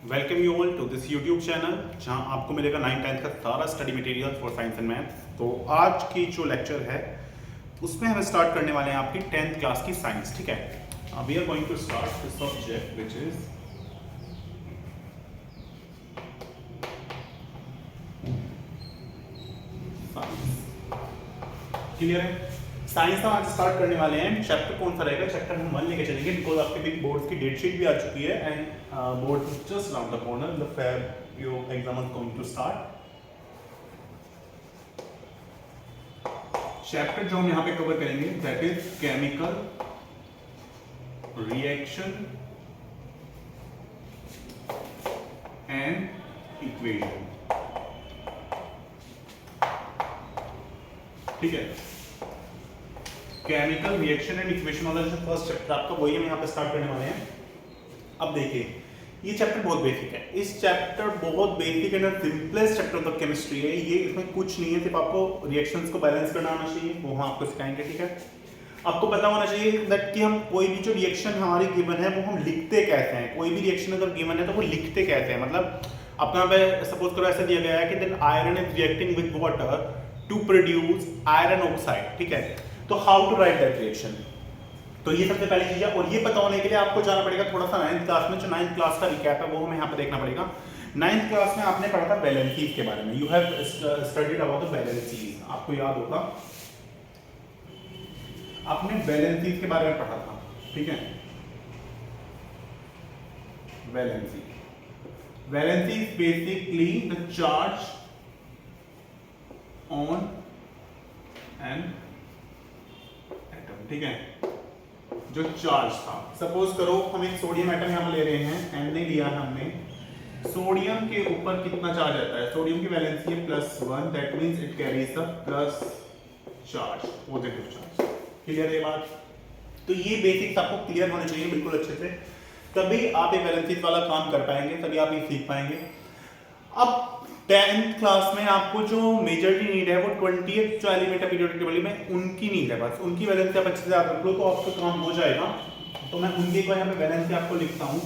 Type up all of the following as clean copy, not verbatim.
Welcome you all to this YouTube channel जहां आपको मिलेगा 9th-10th का सारा study material for science and math. तो आज की जो लेक्चर है उसमें हम स्टार्ट करने वाले हैं आपकी 10th क्लास की साइंस। ठीक है, we are going to start the subject which is science. Clear है? साइंस हम आज स्टार्ट करने वाले हैं। चैप्टर कौन सा रहेगा? चैप्टर हम 1 लेके चलेंगे बिकॉज आपके बिग बोर्ड्स की डेट शीट भी आ चुकी है and board just around the corner. The Feb your exam is going to start. Chapter जो हम यहाँ पे कवर करेंगे that is chemical reaction and equation. ठीक है, केमिकल रिएक्शन एंड इक्वेशन वाला जो फर्स्ट चैप्टर आपका वही हम यहाँ पे स्टार्ट करने वाले हैं। अब देखिए, ये चैप्टर बहुत बेसिक है। इस चैप्टर बहुत basic and simplest chapter of the chemistry है। ये इसमें कुछ नहीं है, सिर्फ आपको रिएक्शंस को बैलेंस करना आना चाहिए, वो हम आपको सिखाएंगे। ठीक है, आपको पता होना चाहिए दैट कि हम कोई भी जो रिएक्शन हमारी गिवन है वो हम लिखते कैसे हैं। कोई भी रिएक्शन अगर गिवन है तो वो लिखते कैसे हैं, मतलब अपना पे सपोज करो ऐसा दिया गया है कि then iron is reacting with water to produce iron oxide. ठीक है, तो how to write that reaction, तो ये सबसे पहली चीज है। और ये पता होने के लिए आपको जाना पड़ेगा थोड़ा सा 9th क्लास में। जो 9th क्लास का रिकैप है वो हमें यहाँ पे देखना पड़ेगा। 9th क्लास में आपने पढ़ा था वैलेंसीज के बारे में। You have studied about the valencies, आपको याद होगा आपने वैलेंसीज के बारे में पढ़ा था। ठीक है, valency valency is basically the charge on an atom. ठीक है, जो चार्ज था, सपोज करो हम एक सोडियम एटम यहां ले रहे हैं, एन ने लिया है हमने। सोडियम के ऊपर कितना चार्ज आता है? सोडियम की वैलेंसी है +1, that means it carries the plus charge, positive charge. Clear है बात? तो ये बेसिक्स आपको क्लियर होने चाहिए बिल्कुल अच्छे से, तभी आप ये वैलेंसीज वाला काम कर पाएंगे, तभी आप ये सीख पाएंगे। अब 10th क्लास में आपको जो मेजरली नीड है वो 20th जो एलिमेंट है पीरियोडिक टेबल में, उनकी नीड है। बस उनकी वैलेंसी आप अच्छे से याद रख लो तो आपका काम हो जाएगा। तो मैं उनकी को यहाँ पे वैलेंसी आपको लिखता हूँ।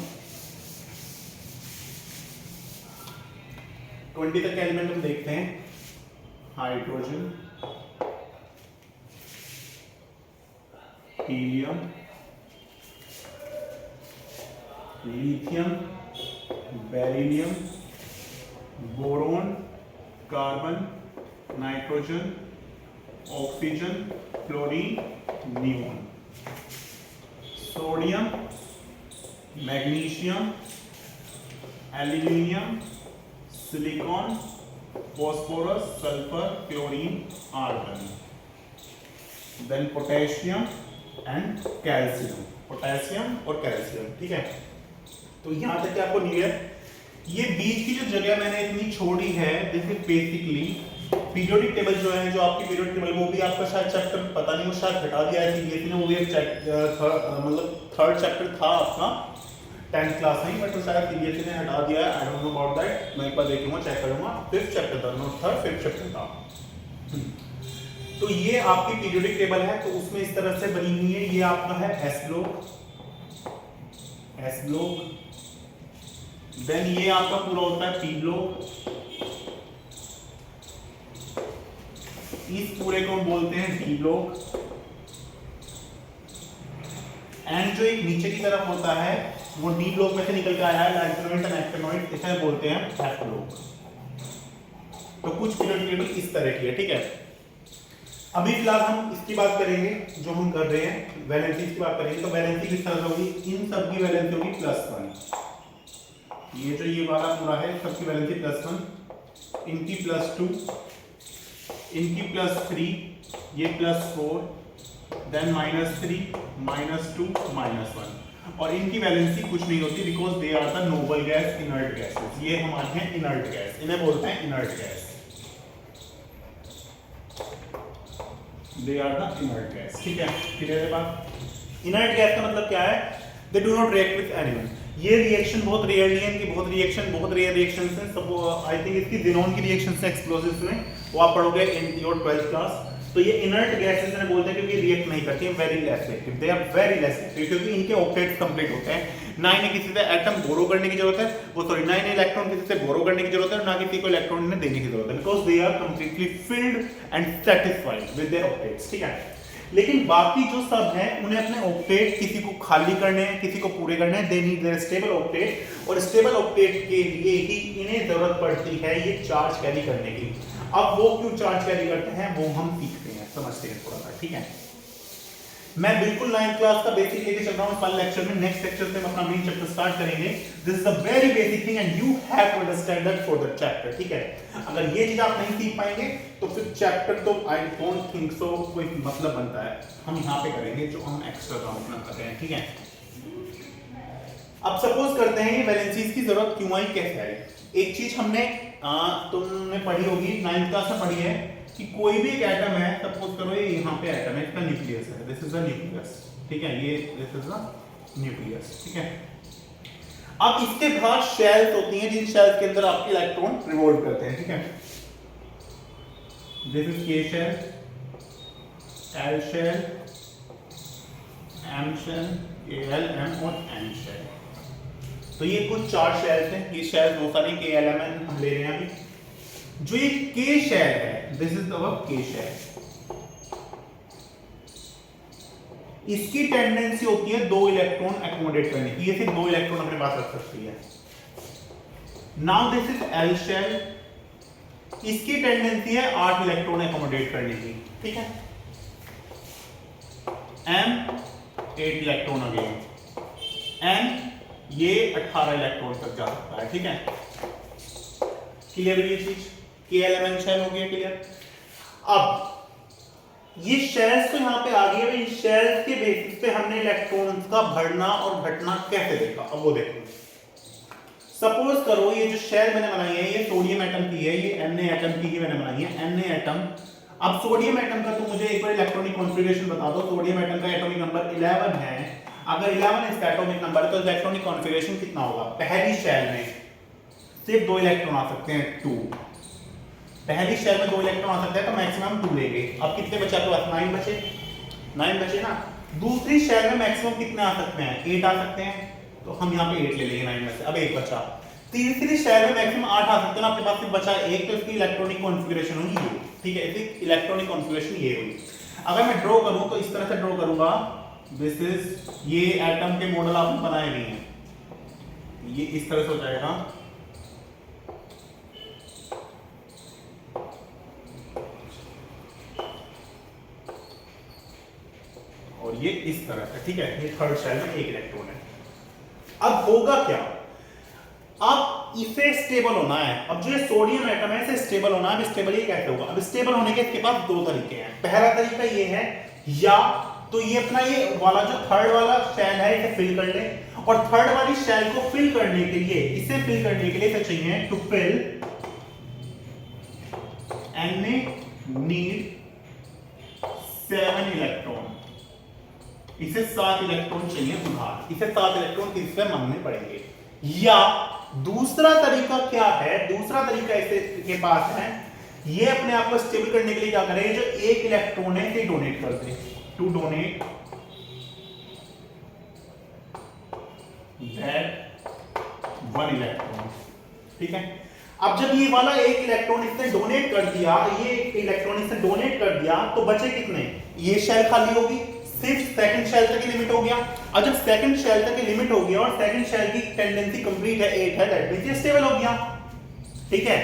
20 तक के एलिमेंट हम देखते हैं। Hydrogen, helium, lithium, beryllium, boron, carbon, nitrogen, oxygen, chlorine, neon, sodium, magnesium, aluminium, silicon, phosphorus, sulphur, chlorine, argon, then potassium and calcium. Potassium और कैल्शियम। ठीक है, तो यहां तक आपको नीड है। ये बीच की जो जगह मैंने इतनी छोड़ी है, this is basically periodic table जो है, जो आपकी पीरियोडिक टेबल वो भी आपका शायद चैप्टर पता नहीं, वो शायद हटा दिया है सीबीएसई ने। वो भी एक मतलब थर्ड चैप्टर था आपका 10th क्लास में, बट वो शायद सीबीएसई ने हटा दिया है। I don't know about that, मैं एक बार देखूंगा, चेक करूंगा। 5th चैप्टर था, नॉट थर्ड, 5th चैप्टर था। तो ये आपकी पीरियोडिक टेबल है, तो उसमें इस तरह से बनी हुई है। ये आपका है एस ब्लॉक, देन ये आपका पूरा होता है पी ब्लॉक। इस पूरे को हम बोलते हैं डी ब्लॉक। एंड जो एक नीचे की तरफ होता है वो डी ब्लॉक में से निकल के आया है, लैंथेनॉइड एंड एक्टिनॉइड, इसे बोलते हैं एफ ब्लॉक। तो कुछ पीरियोडिक टेबल इस तरह की है। ठीक है, अभी फिलहाल हम इसकी बात करेंगे, जो हम कर रहे हैं वैलेंसी की बात करेंगे। तो वैलेंसी किस तरह से होगी? इन सब की वैलेंसी होगी +1। ये जो ये वाला पूरा है, सबकी वैलेंसी +1, इनकी +2, इनकी +3, ये +4, देन -3, -2, -1। और इनकी वैलेंसी कुछ नहीं होती because they are the noble gas, inert gases. ये हमारे हैं इनर्ट गैस, इन्हें बोलते हैं inert gas. They are the inert gas. ठीक है, क्लियर है बात? इनर्ट गैस का मतलब क्या है? They do not react with anyone. ये रिएक्शन बहुत रेयरली है, इनकी बहुत रेयर रिएक्शंस हैं। सब आई थिंक इसकी ज़ेनॉन की रिएक्शंस है एक्सप्लोसिव्स में, वो आप पढ़ोगे इन योर 12th क्लास। तो ये इनर्ट गैसेस ने बोलते हैं क्योंकि रिएक्ट नहीं करती हैं, very less reactive, they are very less reactive, क्योंकि इनके ऑक्टेट्स कंप्लीट होते हैं, ना इन्हें किसी से एटम बोरो करने की जरूरत है, वो सॉरी ना इन्हें इलेक्ट्रॉन किसी से बोरो करने की जरूरत है, ना किसी को इलेक्ट्रॉन इन्हें देने की जरूरत है, because they are completely filled and satisfied with their octets, ठीक है। लेकिन बाकी जो सब हैं उन्हें अपने ऑक्टेट किसी को खाली करने हैं, किसी को पूरे करने हैं, they need their stable octet, और स्टेबल ऑक्टेट के लिए ही इन्हें जरूरत पड़ती है ये चार्ज कैरी करने की। अब वो क्यों चार्ज कैरी करते हैं वो हम सीखते हैं, समझते हैं थोड़ा सा, ठीक है। मैं बिल्कुल 9th क्लास का बेसिक लेके चल रहा हूं कल लेक्चर में, नेक्स्ट लेक्चर से हम अपना मेन चैप्टर स्टार्ट करेंगे। This is the very basic thing and you have to understand that for the chapter, ठीक है। अगर ये चीज आप नहीं सीख पाएंगे तो फिर चैप्टर तो आई डोंट थिंक सो कोई मतलब बनता है। हम यहां पे करेंगे जो हम एक्स्ट्रा काम अपना कर रहे हैं, ठीक है। अब सपोज करते हैं ये वैलेंसीज की जरूरत क्यों आई, कैसे आई। एक चीज हमने तुमने पढ़ी होगी 9th क्लास में पढ़ी है कि कोई भी एक एटम है, सपोज करो ये यहाँ पे एटम है, इसका न्यूक्लियस है, दिस इज द न्यूक्लियस, ठीक है, ये दिस इज द न्यूक्लियस, ठीक है। अब इसके बाहर शेल्स होती हैं जिन शेल्स के अंदर आपके इलेक्ट्रॉन रिवॉल्व करते हैं, ठीक है। This is K shell, L shell, M shell, L M और एन शेल। तो ये कुछ 4 शेल्स हैं, ये शेल्स बहुत सारी के एल एम एन हम ले रहे हैं अभी। जो ये के शेल है, दिस इज अवर के शेल, इसकी टेंडेंसी होती है 2 इलेक्ट्रॉन एकोमोडेट करने की, ये सिर्फ 2 इलेक्ट्रॉन अपने पास रख सकती है। Now this is L shell, इसकी टेंडेंसी है 8 इलेक्ट्रॉन एकोमोडेट करने की, ठीक है। एम 8 इलेक्ट्रॉन अगेन, एन ये 18 इलेक्ट्रॉन तक जा सकता है, ठीक है। क्लियर है ये चीज, के एलिमेंट शेल हो गया क्लियर। अब ये शेल्स तो यहां पे आ गई है, इन शेल्स के बेसिस पे हमने इलेक्ट्रॉन्स का बढ़ना और घटना कैसे देखा, अब वो देखो। सपोज करो ये जो शेल मैंने बनाई है ये सोडियम एटम की है, ये Na एटम की ही मैंने बनाई है, Na एटम। अब सोडियम एटम का तो मुझे एक बार इलेक्ट्रॉनिक कॉन्फ़िगरेशन बता दो। सोडियम एटम का एटॉमिक नंबर 11 है, अगर 11 इसका एटॉमिक नंबर है तो इलेक्ट्रॉनिक कॉन्फ़िगरेशन कितना होगा। पहली शेल में सिर्फ 2 इलेक्ट्रॉन आ सकते हैं, 2। पहली शेल में 2 इलेक्ट्रॉन आ सकते हैं तो मैक्सिमम 2 लेंगे। अब कितने बचे आपके पास, 9 बचे, 9 बचे ना। दूसरी शेल में मैक्सिमम कितने आ सकते हैं, 8 आ सकते हैं, तो हम यहाँ पे 8 ले लेंगे 9 में से, अब 1 बचा। तीसरी शेल में मैक्सिमम 8 आ सकते हैं, आपके पास सिर्फ बचा 1, तो इसकी इलेक्ट्रॉनिक कॉन्फ़िगरेशन होगी ये, ठीक है। इसकी इलेक्ट्रॉनिक कॉन्फ़िगरेशन ये हुई। अगर मैं ड्रॉ करूं तो इस तरह से ड्रॉ करूंगा, दिस इज, ये एटम के मॉडल आपने बनाए नहीं है, ये इस तरह से हो जाएगा, और ये इस तरह से, ठीक है। ये थर्ड शेल में 1 इलेक्ट्रॉन है। अब होगा क्या, अब इसे स्टेबल होना है। अब जो सोडियम एटम है इसे स्टेबल होना है। अब स्टेबल ये कैसे होगा, अब स्टेबल होने के इसके पास 2 तरीके हैं। पहला तरीका ये है, या तो ये अपना ये वाला जो थर्ड वाला शेल है इसे फिल कर ले, और थर्ड वाली शेल को फिल करने के लिए, इसे फिल करने के लिए इसे चाहिए to fill Na need 7 electron, इसे 7 इलेक्ट्रॉन चाहिए उधार, इसे 7 इलेक्ट्रॉन किससे मांगने पड़ेंगे। या दूसरा तरीका क्या है, दूसरा तरीका इसे के पास है, ये अपने आप को स्टेबल करने के लिए क्या करे, जो 1 इलेक्ट्रॉन है इसे डोनेट कर दे, टू डोनेट दैट 1 इलेक्ट्रॉन, ठीक है। अब जब ये वाला 1 इलेक्ट्रॉन इसने डोनेट कर दिया, ये 1 इलेक्ट्रॉन इसने डोनेट कर दिया, तो बचे कितने, ये शेल खाली होगी, सिर्फ सेकंड शेल तक ही लिमिट हो गया। और जब सेकंड शेल तक ही लिमिट हो गया और सेकंड शेल की टेंडेंसी कंप्लीट है 8 है, दैट मींस ये स्टेबल हो गया, ठीक है।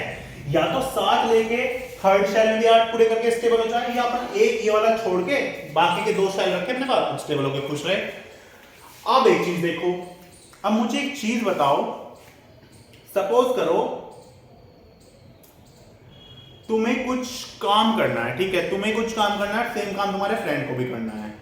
या तो 7 लेके थर्ड शेल में भी 8 पूरे करके स्टेबल हो जाए, या अपन एक ये वाला छोड़ के बाकी के 2 शेल रखे अपने पास, स्टेबल होकर खुश रहे। अब एक चीज देखो, अब मुझे एक चीज बताओ, सपोज करो तुम्हें कुछ काम करना है, ठीक है, तुम्हें कुछ काम करना है, सेम काम तुम्हारे फ्रेंड को भी करना है।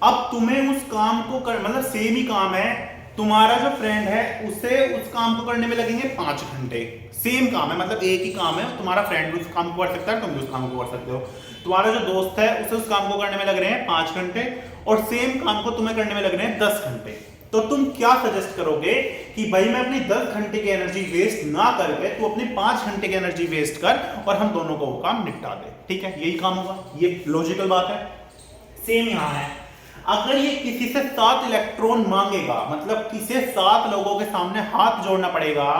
अब तुम्हें उस काम को कर, मतलब सेम ही काम है, तुम्हारा जो फ्रेंड है उसे उस काम को करने में लगेंगे 5 घंटे। सेम काम है, मतलब एक ही काम है, तुम्हारा फ्रेंड भी उस काम को कर सकता है, तुम भी उस काम को कर सकते हो। तुम्हारा जो दोस्त है उसे उस काम को करने में लग रहे हैं 5 घंटे, और सेम काम को तुम्हें करने में लग रहे हैं 10 घंटे। तो तुम क्या सजेस्ट करोगे कि भाई मैं अपनी 10 घंटे की एनर्जी वेस्ट ना करके तू अपनी 5 घंटे की एनर्जी वेस्ट कर और हम दोनों को वो काम निपटा दे, ठीक है, यही काम होगा, ये लॉजिकल बात है। सेम यहां है, अगर ये किसी से 7 इलेक्ट्रॉन मांगेगा, मतलब किसी 7 लोगों के सामने हाथ जोड़ना पड़ेगा,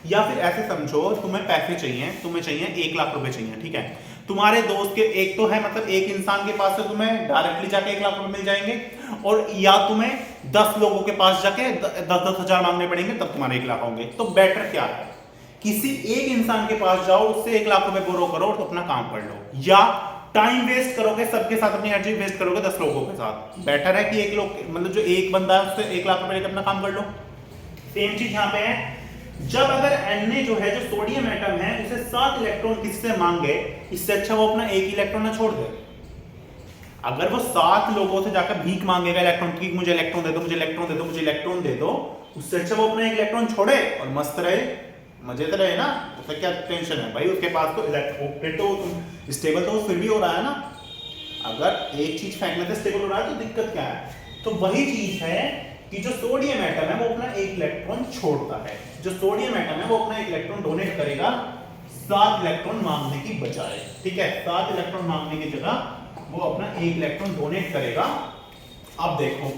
या फिर ऐसे समझो तुम्हें पैसे चाहिए, तुम्हें चाहिए 1 लाख रुपए चाहिए, ठीक है, तुम्हारे दोस्त के एक तो है, मतलब एक इंसान के पास से तुम्हें डायरेक्टली जाके 1 लाख रुपए मिल जाएंगे, और या तुम्हें 10 लोगों के पास जाके 10-10 हजार मांगने पड़ेंगे तब तुम्हारे 1 लाख होंगे। तो बेटर क्या है, किसी एक इंसान के पास जाओ, उससे 1 लाख रुपए बोरो करो और तो अपना काम कर लो, या टाइम वेस्ट करोगे सबके साथ, अपनी एनर्जी वेस्ट करोगे 10 लोगों के साथ, बेटर है कि एक लोग, मतलब जो एक बंदा है उससे 1 लाख रुपए लेकर अपना काम कर लो। सेम चीज यहां पे है, जब अगर Na जो है, जो सोडियम एटम है, उसे 7 इलेक्ट्रॉन किससे मांगे, इससे अच्छा वो अपना 1 इलेक्ट्रॉन ना छोड़ दे। अगर वो 7 लोगों से जाकर भीख मांगेगा इलेक्ट्रॉन की, मुझे इलेक्ट्रॉन दे दो, मुझे इलेक्ट्रॉन दे दो, मुझे इलेक्ट्रॉन दे दो, उससे अच्छा वो अपना 1 इलेक्ट्रॉन छोड़े और मस्त रहे, मजे तो रहे ना, उससे क्या टेंशन है भाई, उसके पास तो इलेक्ट्रॉन स्टेबल तो फिर भी हो रहा है ना, अगर एक चीज फेंकने से स्टेबल हो रहा है तो दिक्कत क्या है। तो वही चीज है कि जो सोडियम एटम है वो अपना 1 इलेक्ट्रॉन छोड़ता है, जो सोडियम एटम है वो अपना 1 इलेक्ट्रॉन डोनेट करेगा 7 इलेक्ट्रॉन मांगने की बजाय, ठीक है, 7 इलेक्ट्रॉन मांगने की जगह वो अपना 1 इलेक्ट्रॉन डोनेट करेगा। अब देखो,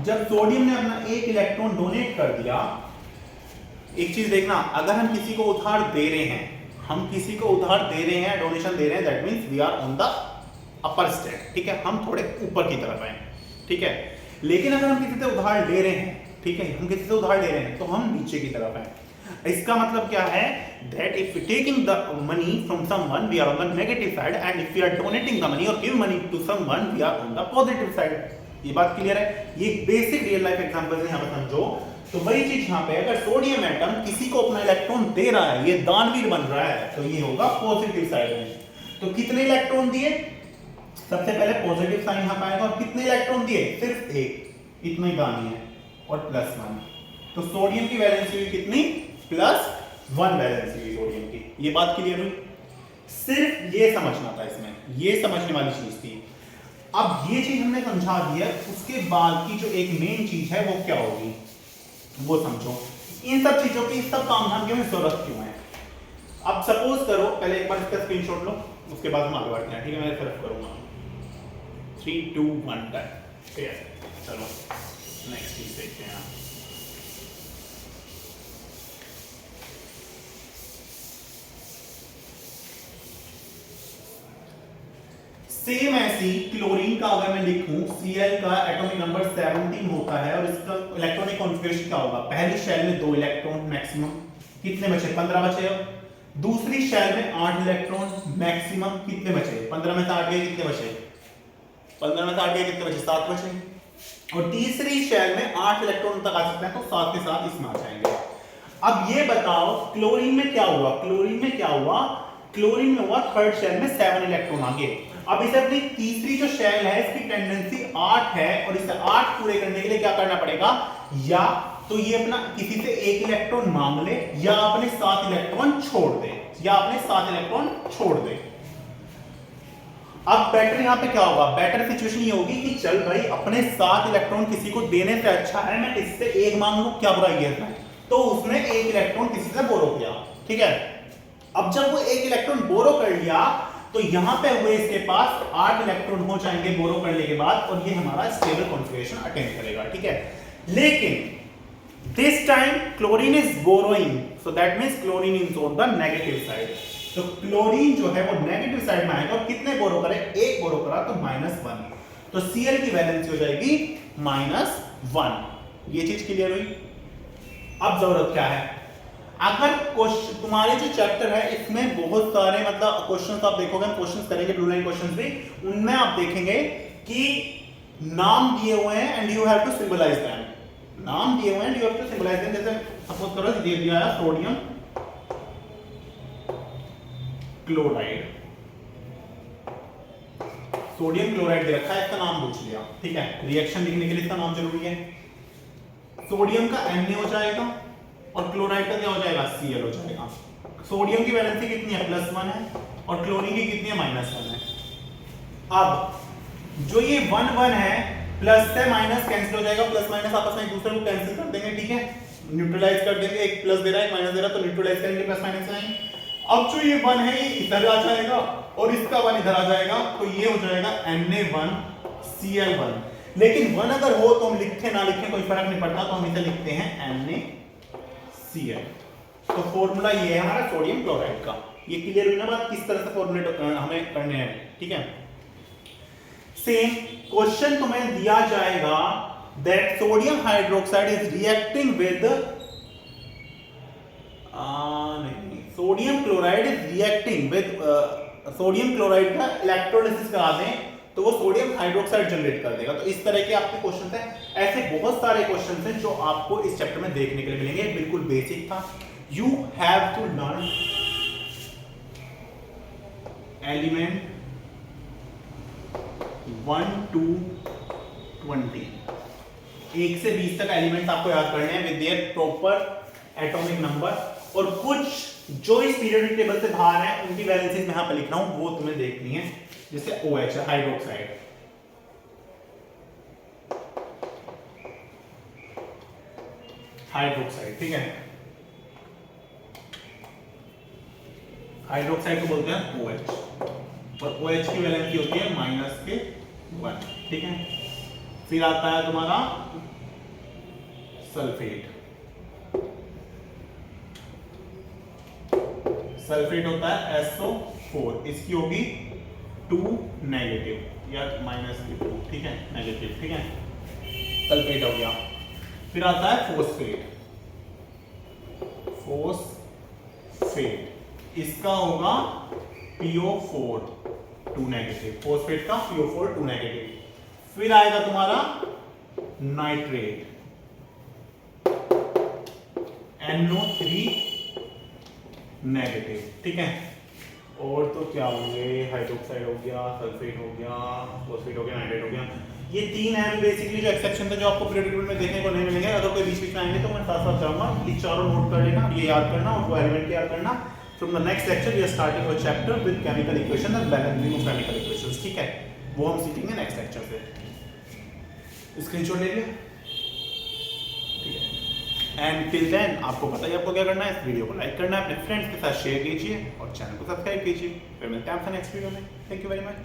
जब सोडियम ने अपना 1 इलेक्ट्रॉन डोनेट कर दिया, एक चीज देखना, अगर हम किसी को उधार दे रहे हैं, हम किसी को उधार दे रहे हैं, डोनेशन दे रहे हैं, that means we are on the upper step, ठीक है, हम थोड़े ऊपर की तरफ हैं, ठीक है, लेकिन अगर हम किसी से उधार ले रहे हैं, ठीक है, हम किसी से उधार ले रहे हैं तो हम नीचे की तरफ हैं। इसका मतलब क्या है, that if we taking the money from someone we are on the negative side and if we are donating the money or give money to someone we are on the positive side। ये बात clear है, ये basic real life examples हैं, यहां पर समझो। तो वही चीज यहां पे, अगर सोडियम एटम किसी को अपना इलेक्ट्रॉन दे रहा है, ये दानवीर बन रहा है, तो ये होगा पॉजिटिव साइड में। तो कितने इलेक्ट्रॉन दिए, सबसे पहले पॉजिटिव साइन यहां पर आएगा, और कितने इलेक्ट्रॉन दिए, सिर्फ 1, इतना ही दानी है, और +1, तो सोडियम की वैलेंसी हुई कितनी, +1 वैलेंसी हुई सोडियम की। ये बात क्लियर हुई, सिर्फ ये समझना था इसमें, ये समझने वाली चीज थी। अब ये चीज हमने समझा दिया, उसके बाद की जो एक मेन चीज है वो क्या होगी वो समझो, इन सब चीजों की सब काम धाम की जरूरत क्यों है। अब सपोज करो, पहले एक बार इसका स्क्रीनशॉट लो, उसके बाद हम आगे बढ़ते हैं, ठीक है, मैं सिर्फ करूंगा 3 2 1 टाइम, ठीक है, चलो नेक्स्ट चीज देखते हैं। सेम ऐसी क्लोरीन का अगर मैं लिखूं, Cl का एटॉमिक नंबर 17 होता है, और इसका इलेक्ट्रॉनिक कॉन्फ़िगरेशन क्या होगा, पहली शेल में 2 इलेक्ट्रॉन मैक्सिमम, कितने बचे, 15 बचे, दूसरी शेल में 8 इलेक्ट्रॉन मैक्सिमम, कितने बचे, 15 में से 8 गए, कितने बचे, 15 में से 8 गए, कितने बचे, 7 बचे, और तीसरी शेल में 8 इलेक्ट्रॉन तक आ सकते हैं, तो 7 के साथ इसमें आ जाएंगे। अब ये बताओ क्लोरीन में क्या हुआ, क्लोरीन में क्या हुआ, क्लोरीन में हुआ थर्ड शेल में 7 इलेक्ट्रॉन आ गए। अब इसे अपनी तीसरी जो शेल है इसकी टेंडेंसी 8 है, और इसे 8 पूरे करने के लिए क्या करना पड़ेगा, या तो ये अपना किसी से 1 इलेक्ट्रॉन मांग ले, या अपने 7 इलेक्ट्रॉन छोड़ दे, या अपने 7 इलेक्ट्रॉन छोड़ दे। अब बेटर यहां पे क्या होगा, बेटर सिचुएशन ये होगी कि चल भाई अपने 7 इलेक्ट्रॉन किसी को देने से अच्छा है मैं इससे 1 मांग लूं, क्या बुराई है इसमें, तो उसने 1 इलेक्ट्रॉन किसी से बोरो किया, ठीक है। अब जब वो 1 इलेक्ट्रॉन बोरो कर लिया, तो यहां पे हुए इसके पास 8 इलेक्ट्रॉन हो जाएंगे बोरो करने के बाद, और ये हमारा स्टेबल कॉन्फ़िगरेशन अटेन करेगा, ठीक है। लेकिन this time chlorine is borrowing, so that means chlorine is on the negative side, तो क्लोरीन जो है वो नेगेटिव साइड में आएगा, और कितने बोरो करे, 1 बोरो करा तो -1, तो Cl की वैलेंसी हो जाएगी -1। ये चीज क्लियर हुई। अब जरूरत क्या है, अगर तुम्हारे जो चैप्टर है इसमें बहुत सारे मतलब क्वेश्चंस आप देखोगे, हम क्वेश्चंस करेंगे, ब्लू लाइन क्वेश्चंस भी, उनमें आप देखेंगे कि नाम दिए हुए हैं and you have to symbolize them, नाम दिए हुए हैं, you have to symbolize them. जैसे सपोज करो दे दिया है सोडियम क्लोराइड, सोडियम क्लोराइड दे रखा है, इसका नाम पूछ लिया, ठीक है, रिएक्शन लिखने के लिए इसका नाम जरूरी है। सोडियम का Na हो जाएगा और क्लोराइड का क्या हो जाएगा, Cl हो जाएगा। सोडियम की वैलेंसी कितनी है, +1 है, और क्लोरीन की कितनी है, -1 है। अब जो ये 1 1 है प्लस से माइनस कैंसिल हो जाएगा, प्लस माइनस आपस में एक दूसरे को कैंसिल कर देंगे, ठीक है, न्यूट्रलाइज कर देंगे, एक प्लस दे रहा है एक माइनस दे रहा है, तो न्यूट्रलाइज करेंगे, प्लस माइनस लाएंगे। अब जो ये 1 है ये इधर आ जाएगा और इसका 1 इधर आ जाएगा, तो ये हो जाएगा Na1Cl1। लेकिन 1 अगर हो तो हम लिखें ना लिखें कोई फर्क नहीं पड़ता, तो हम इसे लिखते हैं NaCl। तो फॉर्मूला ये है हमारा सोडियम क्लोराइड का। ये क्लियर हुई ना बात, किस तरह से फॉर्मूलेट हमें करने हैं, ठीक है। सेम क्वेश्चन तुम्हें दिया जाएगा that sodium hydroxide is reacting with sodium chloride is reacting with sodium chloride का इलेक्ट्रोलिसिस करा दें तो वो सोडियम हाइड्रोक्साइड जनरेट कर देगा। तो इस तरह के आपके क्वेश्चन हैं, ऐसे बहुत सारे क्वेश्चन हैं जो आपको इस चैप्टर में देखने के लिए मिलेंगे। बिल्कुल बेसिक था। You have to learn element 1 to 20, 1 से 20 तक एलिमेंट्स आपको याद करने हैं with their proper atomic number, और कुछ जो इस पीरियोडिक टेबल से बाहर है उनकी वैलेंसीज मैं यहां पे लिख रहा हूं, वो तुम्हें देखनी है। जैसे OH हाइड्रोक्साइड, हाइड्रोक्साइड, ठीक है, हाइड्रोक्साइड को बोलते हैं OH, और OH की वैलेंसी होती है -1, ठीक है। फिर आता है तुम्हारा सल्फेट, सल्फेट होता है SO4, इसकी होगी 2 नेगेटिव या -2, ठीक है, नेगेटिव, ठीक है, सल्फेट हो गया। फिर आता है फोस्फेट, फोस्फेट इसका होगा PO4 2 नेगेटिव, फोस्फेट का PO4 2 नेगेटिव। फिर आएगा तुम्हारा नाइट्रेट, NO3 नेगेटिव, ठीक है। और तो क्या होंगे, हाइड्रोक्साइड हो गया, सल्फेट हो गया, फोस्फेट हो गया, नाइट्रेट हो गया। ये 3 है बेसिकली जो एक्सेप्शन थे जो आपको पीरियोडिक टेबल में देखने को नहीं मिलेंगे। अगर कोई बीच में आएंगे तो मैं साथ साथ जाऊंगा, ये चारों नोट कर लेना, ये याद करना और वो एलिमेंट याद करना। From the next lecture we are starting our chapter with chemical equation and balancing of chemical equations, ठीक है, वो हम सीखेंगे नेक्स्ट लेक्चर से। स्क्रीनशॉट ले लिया, ठीक है। एंड टिल देन आपको पता ही आपको क्या करना है, इस वीडियो को लाइक करना है, अपने फ्रेंड्स के साथ शेयर कीजिए और चैनल को सब्सक्राइब कीजिए। फिर मिलते हैं आपसे नेक्स्ट वीडियो में। Thank you very much.